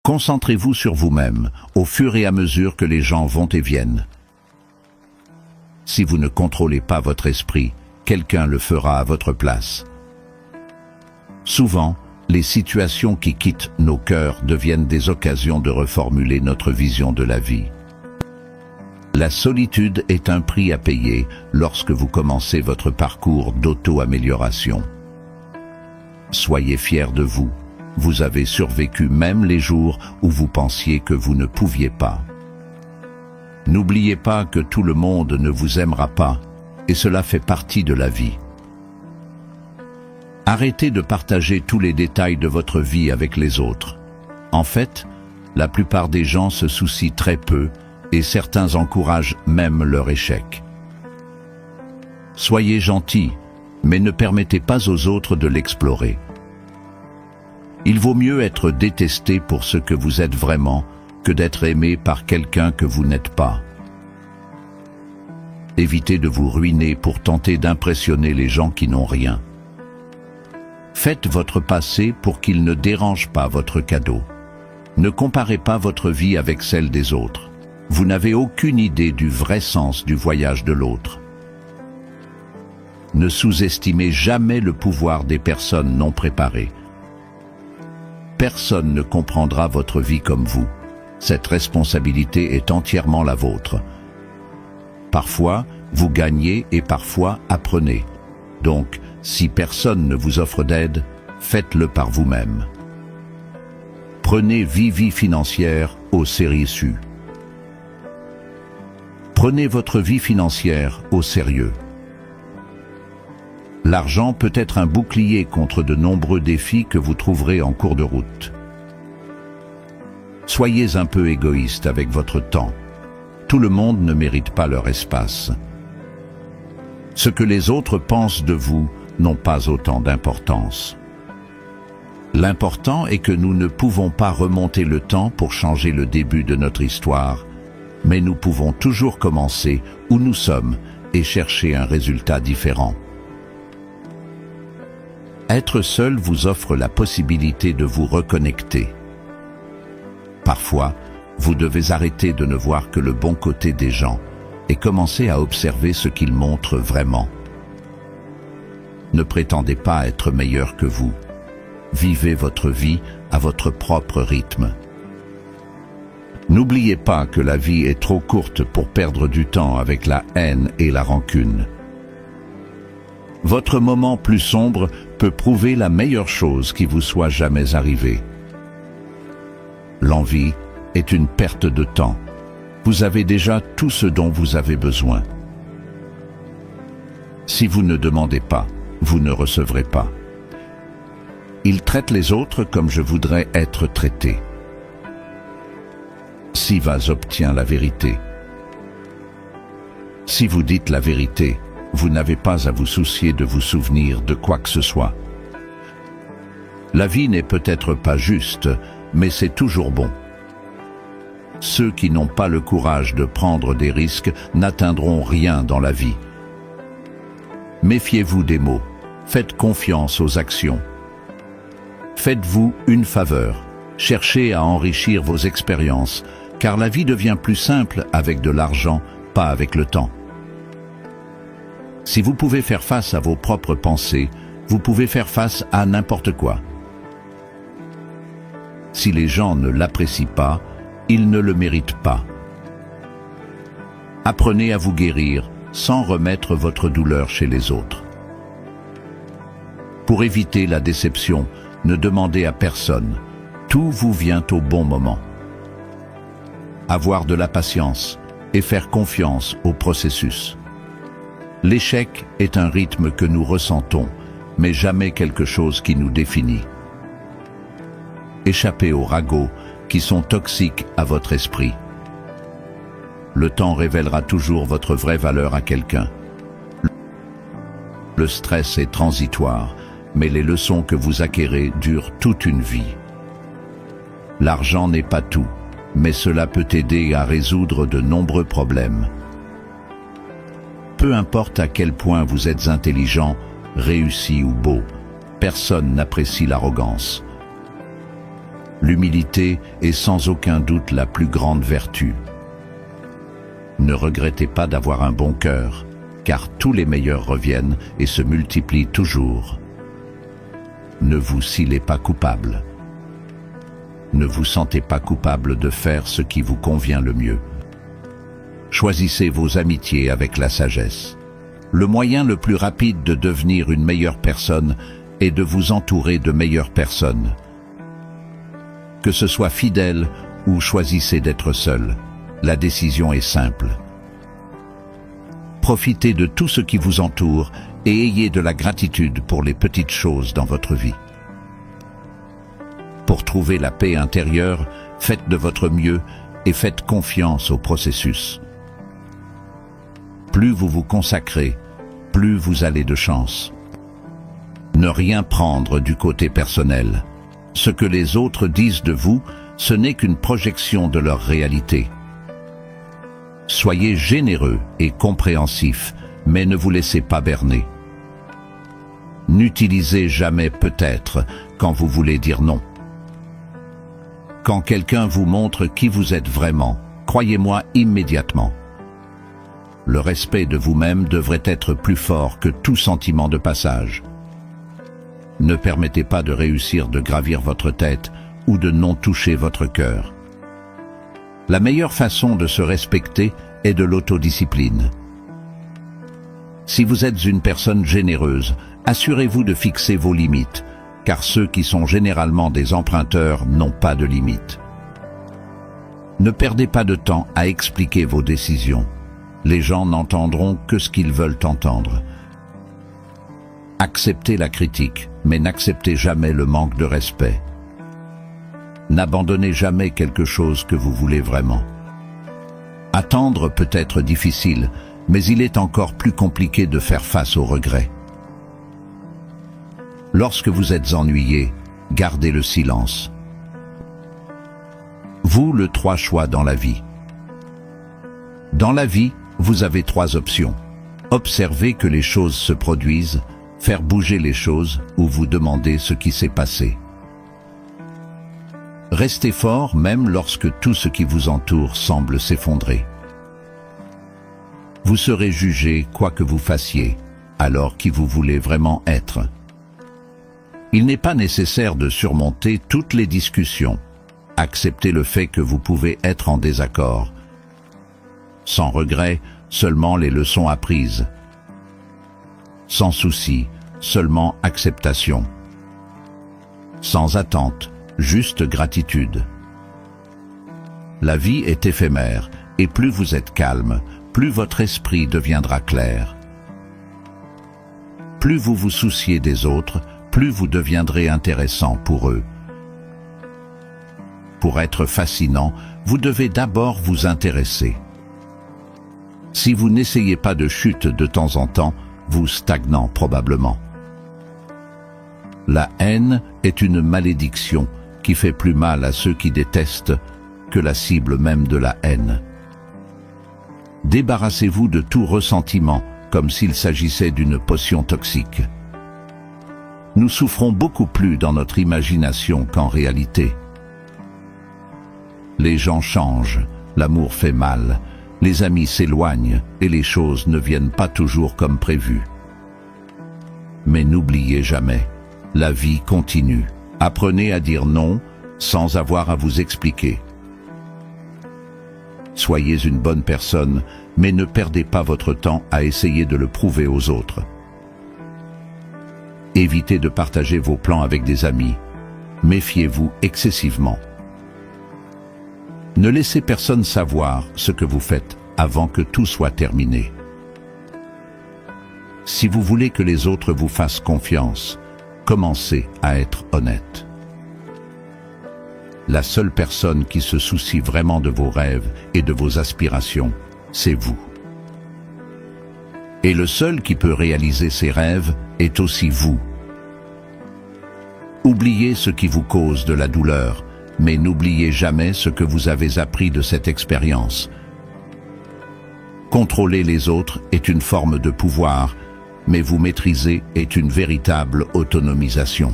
Concentrez-vous sur vous-même, au fur et à mesure que les gens vont et viennent. Si vous ne contrôlez pas votre esprit, quelqu'un le fera à votre place. Souvent, les situations qui quittent nos cœurs deviennent des occasions de reformuler notre vision de la vie. La solitude est un prix à payer lorsque vous commencez votre parcours d'auto-amélioration. Soyez fiers de vous. Vous avez survécu même les jours où vous pensiez que vous ne pouviez pas. N'oubliez pas que tout le monde ne vous aimera pas, et cela fait partie de la vie. Arrêtez de partager tous les détails de votre vie avec les autres. En fait, la plupart des gens se soucient très peu, et certains encouragent même leur échec. Soyez gentils, mais ne permettez pas aux autres de l'explorer. Il vaut mieux être détesté pour ce que vous êtes vraiment que d'être aimé par quelqu'un que vous n'êtes pas. Évitez de vous ruiner pour tenter d'impressionner les gens qui n'ont rien. Faites votre passé pour qu'il ne dérange pas votre cadeau. Ne comparez pas votre vie avec celle des autres. Vous n'avez aucune idée du vrai sens du voyage de l'autre. Ne sous-estimez jamais le pouvoir des personnes non préparées. Personne ne comprendra votre vie comme vous. Cette responsabilité est entièrement la vôtre. Parfois, vous gagnez et parfois apprenez. Donc, si personne ne vous offre d'aide, faites-le par vous-même. Prenez vie financière au sérieux. Prenez votre vie financière au sérieux. L'argent peut être un bouclier contre de nombreux défis que vous trouverez en cours de route. Soyez un peu égoïste avec votre temps. Tout le monde ne mérite pas leur espace. Ce que les autres pensent de vous n'ont pas autant d'importance. L'important est que nous ne pouvons pas remonter le temps pour changer le début de notre histoire, mais nous pouvons toujours commencer où nous sommes et chercher un résultat différent. Être seul vous offre la possibilité de vous reconnecter. Parfois, vous devez arrêter de ne voir que le bon côté des gens et commencer à observer ce qu'ils montrent vraiment. Ne prétendez pas être meilleur que vous. Vivez votre vie à votre propre rythme. N'oubliez pas que la vie est trop courte pour perdre du temps avec la haine et la rancune. Votre moment plus sombre peut prouver la meilleure chose qui vous soit jamais arrivée. L'envie est une perte de temps. Vous avez déjà tout ce dont vous avez besoin. Si vous ne demandez pas, vous ne recevrez pas. Il traite les autres comme je voudrais être traité. Sivas obtient la vérité. Si vous dites la vérité, vous n'avez pas à vous soucier de vous souvenir de quoi que ce soit. La vie n'est peut-être pas juste, mais c'est toujours bon. Ceux qui n'ont pas le courage de prendre des risques n'atteindront rien dans la vie. Méfiez-vous des mots, faites confiance aux actions. Faites-vous une faveur, cherchez à enrichir vos expériences, car la vie devient plus simple avec de l'argent, pas avec le temps. Si vous pouvez faire face à vos propres pensées, vous pouvez faire face à n'importe quoi. Si les gens ne l'apprécient pas, ils ne le méritent pas. Apprenez à vous guérir sans remettre votre douleur chez les autres. Pour éviter la déception, ne demandez à personne. Tout vous vient au bon moment. Avoir de la patience et faire confiance au processus. L'échec est un rythme que nous ressentons, mais jamais quelque chose qui nous définit. Échappez aux ragots qui sont toxiques à votre esprit. Le temps révélera toujours votre vraie valeur à quelqu'un. Le stress est transitoire, mais les leçons que vous acquérez durent toute une vie. L'argent n'est pas tout, mais cela peut aider à résoudre de nombreux problèmes. Peu importe à quel point vous êtes intelligent, réussi ou beau, personne n'apprécie l'arrogance. L'humilité est sans aucun doute la plus grande vertu. Ne regrettez pas d'avoir un bon cœur, car tous les meilleurs reviennent et se multiplient toujours. Ne vous silez pas coupable. Ne vous sentez pas coupable de faire ce qui vous convient le mieux. Choisissez vos amitiés avec la sagesse. Le moyen le plus rapide de devenir une meilleure personne est de vous entourer de meilleures personnes. Que ce soit fidèle ou choisissez d'être seul, la décision est simple. Profitez de tout ce qui vous entoure et ayez de la gratitude pour les petites choses dans votre vie. Pour trouver la paix intérieure, faites de votre mieux et faites confiance au processus. Plus vous vous consacrez, plus vous allez de chance. Ne rien prendre du côté personnel. Ce que les autres disent de vous, ce n'est qu'une projection de leur réalité. Soyez généreux et compréhensifs, mais ne vous laissez pas berner. N'utilisez jamais peut-être quand vous voulez dire non. Quand quelqu'un vous montre qui vous êtes vraiment, croyez-moi immédiatement. Le respect de vous-même devrait être plus fort que tout sentiment de passage. Ne permettez pas de réussir de gravir votre tête ou de non toucher votre cœur. La meilleure façon de se respecter est de l'autodiscipline. Si vous êtes une personne généreuse, assurez-vous de fixer vos limites, car ceux qui sont généralement des emprunteurs n'ont pas de limites. Ne perdez pas de temps à expliquer vos décisions. Les gens n'entendront que ce qu'ils veulent entendre. Acceptez la critique, mais n'acceptez jamais le manque de respect. N'abandonnez jamais quelque chose que vous voulez vraiment. Attendre peut être difficile, mais il est encore plus compliqué de faire face aux regrets. Lorsque vous êtes ennuyé, gardez le silence. Vous, le 3 choix dans la vie. Dans la vie, vous avez 3 options. Observer que les choses se produisent, faire bouger les choses ou vous demander ce qui s'est passé. Restez fort même lorsque tout ce qui vous entoure semble s'effondrer. Vous serez jugé quoi que vous fassiez, alors qui vous voulez vraiment être. Il n'est pas nécessaire de surmonter toutes les discussions. Acceptez le fait que vous pouvez être en désaccord. Sans regret, seulement les leçons apprises. Sans souci, seulement acceptation. Sans attente, juste gratitude. La vie est éphémère, et plus vous êtes calme, plus votre esprit deviendra clair. Plus vous vous souciez des autres, plus vous deviendrez intéressant pour eux. Pour être fascinant, vous devez d'abord vous intéresser. Si vous n'essayez pas de chute de temps en temps, vous stagnez probablement. La haine est une malédiction qui fait plus mal à ceux qui détestent que la cible même de la haine. Débarrassez-vous de tout ressentiment, comme s'il s'agissait d'une potion toxique. Nous souffrons beaucoup plus dans notre imagination qu'en réalité. Les gens changent, l'amour fait mal, les amis s'éloignent et les choses ne viennent pas toujours comme prévu. Mais n'oubliez jamais, la vie continue. Apprenez à dire non sans avoir à vous expliquer. Soyez une bonne personne, mais ne perdez pas votre temps à essayer de le prouver aux autres. Évitez de partager vos plans avec des amis. Méfiez-vous excessivement. Ne laissez personne savoir ce que vous faites avant que tout soit terminé. Si vous voulez que les autres vous fassent confiance, commencez à être honnête. La seule personne qui se soucie vraiment de vos rêves et de vos aspirations, c'est vous. Et le seul qui peut réaliser ces rêves est aussi vous. Oubliez ce qui vous cause de la douleur, mais n'oubliez jamais ce que vous avez appris de cette expérience. Contrôler les autres est une forme de pouvoir, mais vous maîtriser est une véritable autonomisation.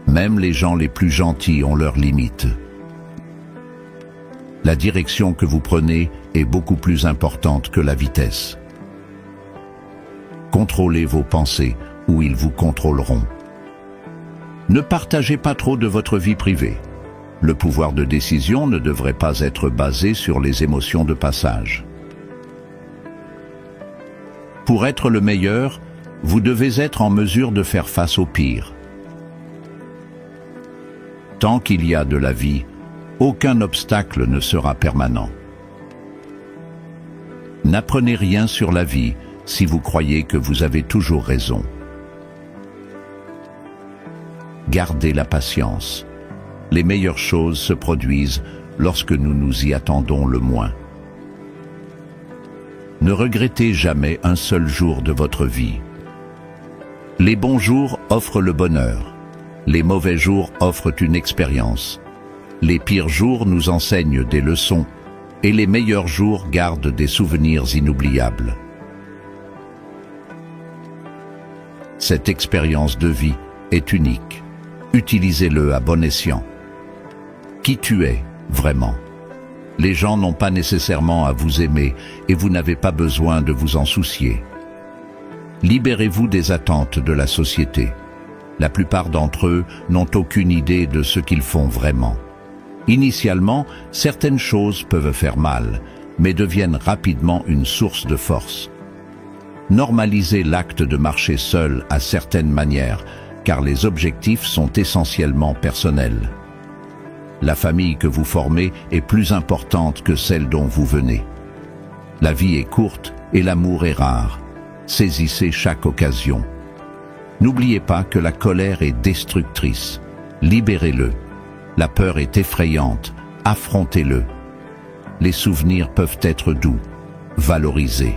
Même les gens les plus gentils ont leurs limites. La direction que vous prenez est beaucoup plus importante que la vitesse. Contrôlez vos pensées ou ils vous contrôleront. Ne partagez pas trop de votre vie privée. Le pouvoir de décision ne devrait pas être basé sur les émotions de passage. Pour être le meilleur, vous devez être en mesure de faire face au pire. Tant qu'il y a de la vie, aucun obstacle ne sera permanent. N'apprenez rien sur la vie si vous croyez que vous avez toujours raison. Gardez la patience. Les meilleures choses se produisent lorsque nous nous y attendons le moins. Ne regrettez jamais un seul jour de votre vie. Les bons jours offrent le bonheur. Les mauvais jours offrent une expérience. Les pires jours nous enseignent des leçons et les meilleurs jours gardent des souvenirs inoubliables. Cette expérience de vie est unique. Utilisez-le à bon escient. Qui tu es, vraiment? Les gens n'ont pas nécessairement à vous aimer et vous n'avez pas besoin de vous en soucier. Libérez-vous des attentes de la société. La plupart d'entre eux n'ont aucune idée de ce qu'ils font vraiment. Initialement, certaines choses peuvent faire mal, mais deviennent rapidement une source de force. Normalisez l'acte de marcher seul à certaines manières, car les objectifs sont essentiellement personnels. La famille que vous formez est plus importante que celle dont vous venez. La vie est courte et l'amour est rare. Saisissez chaque occasion. N'oubliez pas que la colère est destructrice. Libérez-le. La peur est effrayante. Affrontez-le. Les souvenirs peuvent être doux. Valorisez.